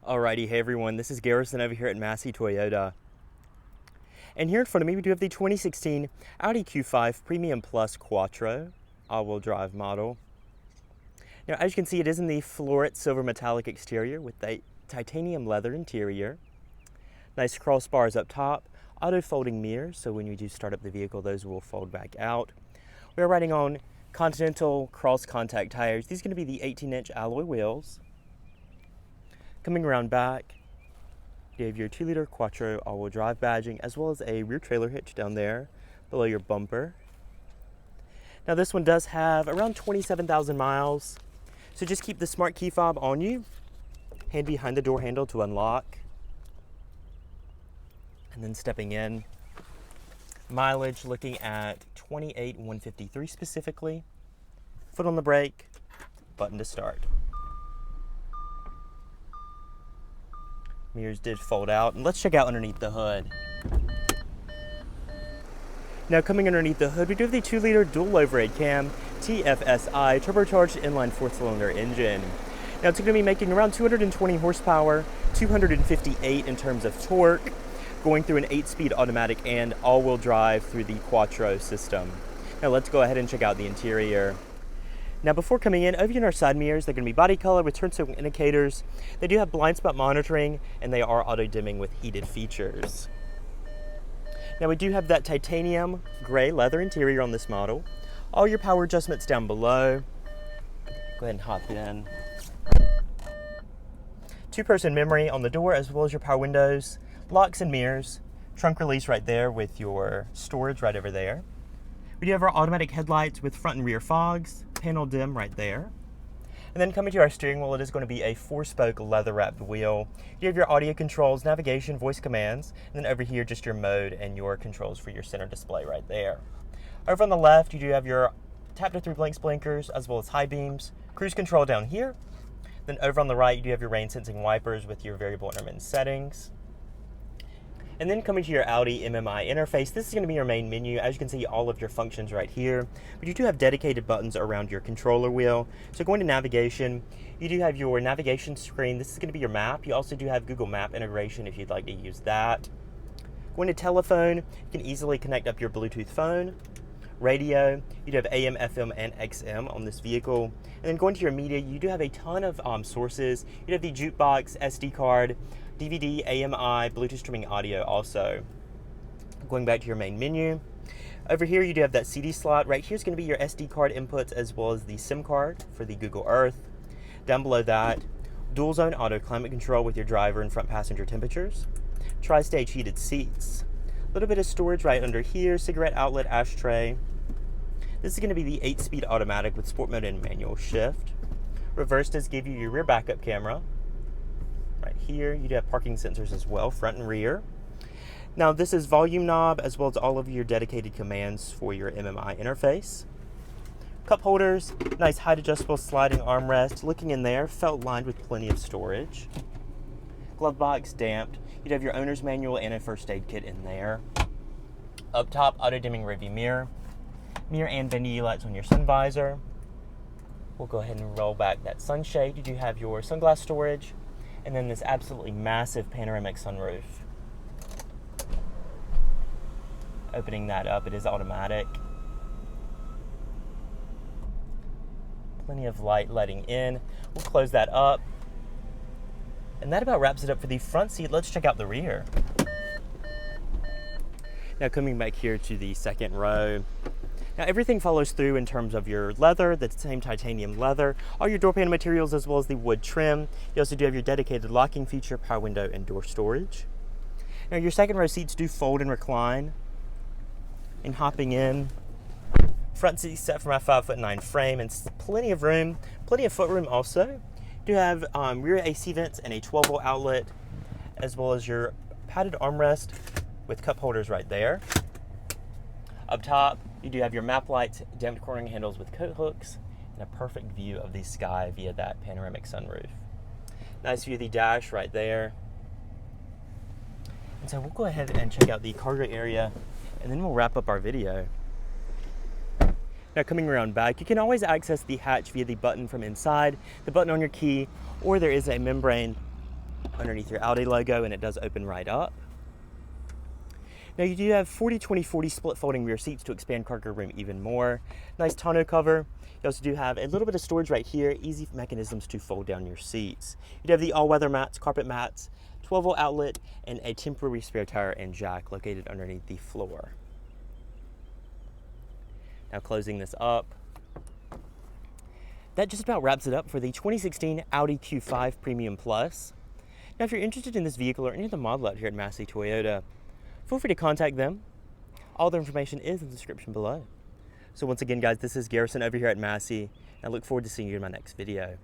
Alrighty, hey everyone, this is Garrison over here at Massey Toyota. And here in front of me we do have the 2016 Audi Q5 Premium Plus Quattro all-wheel drive model. Now as you can see, it is in the floret silver metallic exterior with a titanium leather interior. Nice crossbars up top, auto folding mirrors, so when you do start up the vehicle those will fold back out. We are riding on Continental cross contact tires. These are going to be the 18-inch alloy wheels. Coming around back, you have your 2-liter Quattro all-wheel drive badging, as well as a rear trailer hitch down there below your bumper. Now this one does have around 27,000 miles, so just keep the smart key fob on you, hand behind the door handle to unlock, and then stepping in. Mileage looking at 28,153 specifically. Foot on the brake, button to start. Mirrors did fold out, and let's check out underneath the hood. Now coming underneath the hood, we do have the 2-liter dual overhead cam TFSI turbocharged inline 4-cylinder engine. Now it's going to be making around 220 horsepower, 258 in terms of torque, going through an 8-speed automatic and all-wheel drive through the Quattro system. Now let's go ahead and check out the interior. Now before coming in, over in our side mirrors, they're going to be body color with turn signal indicators. They do have blind spot monitoring, and they are auto dimming with heated features. Now we do have that titanium gray leather interior on this model. All your power adjustments down below. Go ahead and hop in. 2-person memory on the door, as well as your power windows, locks and mirrors, trunk release right there with your storage right over there. We do have our automatic headlights with front and rear fogs, panel dim right there. And then coming to our steering wheel, it is going to be a 4-spoke leather wrapped wheel. You have your audio controls, navigation, voice commands, and then over here just your mode and your controls for your center display right there. Over on the left, you do have your tap to 3 blinks blinkers, as well as high beams, cruise control down here. Then over on the right, you do have your rain sensing wipers with your variable intermittent settings. And then coming to your Audi MMI interface, this is going to be your main menu. As you can see, all of your functions right here, but you do have dedicated buttons around your controller wheel. So going to navigation, you do have your navigation screen. This is going to be your map. You also do have Google Map integration if you'd like to use that. Going to telephone, you can easily connect up your Bluetooth phone. Radio, you do have AM, FM, and XM on this vehicle. And then going to your media, you do have a ton of sources. You have the jukebox, SD card, DVD, AMI, Bluetooth streaming audio also. Going back to your main menu. Over here you do have that CD slot. Right here is going to be your SD card inputs, as well as the SIM card for the Google Earth. Down below that, dual zone auto climate control with your driver and front passenger temperatures. Tri-stage heated seats. A little bit of storage right under here, cigarette outlet, ashtray. This is going to be the 8-speed automatic with sport mode and manual shift. Reverse does give you your rear backup camera. Right here, you do have parking sensors as well, front and rear. Now this is volume knob, as well as all of your dedicated commands for your MMI interface. Cup holders, nice height adjustable sliding armrest. Looking in there, felt lined with plenty of storage. Glove box damped. You'd have your owner's manual and a first aid kit in there. Up top, auto dimming rearview mirror. Mirror and vanity lights on your sun visor. We'll go ahead and roll back that sunshade. You do have your sunglass storage, and then this absolutely massive panoramic sunroof. Opening that up, it is automatic. Plenty of light letting in. We'll close that up. And that about wraps it up for the front seat. Let's check out the rear. Now coming back here to the second row. Now everything follows through in terms of your leather, the same titanium leather, all your door panel materials, as well as the wood trim. You also do have your dedicated locking feature, power window, and door storage. Now your second row seats do fold and recline. And hopping in, front seat set for my 5'9" frame, and plenty of room, plenty of footroom also. You do have rear AC vents and a 12-volt outlet, as well as your padded armrest with cup holders right there. Up top, you do have your map lights, damped cornering handles with coat hooks, and a perfect view of the sky via that panoramic sunroof. Nice view of the dash right there. And so we'll go ahead and check out the cargo area, and then we'll wrap up our video. Now coming around back, you can always access the hatch via the button from inside, the button on your key, or there is a membrane underneath your Audi logo, and it does open right up. Now you do have 40-20-40 split folding rear seats to expand cargo room even more. Nice tonneau cover. You also do have a little bit of storage right here, easy mechanisms to fold down your seats. You do have the all-weather mats, carpet mats, 12-volt outlet, and a temporary spare tire and jack located underneath the floor. Now closing this up. That just about wraps it up for the 2016 Audi Q5 Premium Plus. Now if you're interested in this vehicle or any of the model out here at Massey Toyota, feel free to contact them. All the information is in the description below. So once again, guys, this is Garrison over here at Massey, and I look forward to seeing you in my next video.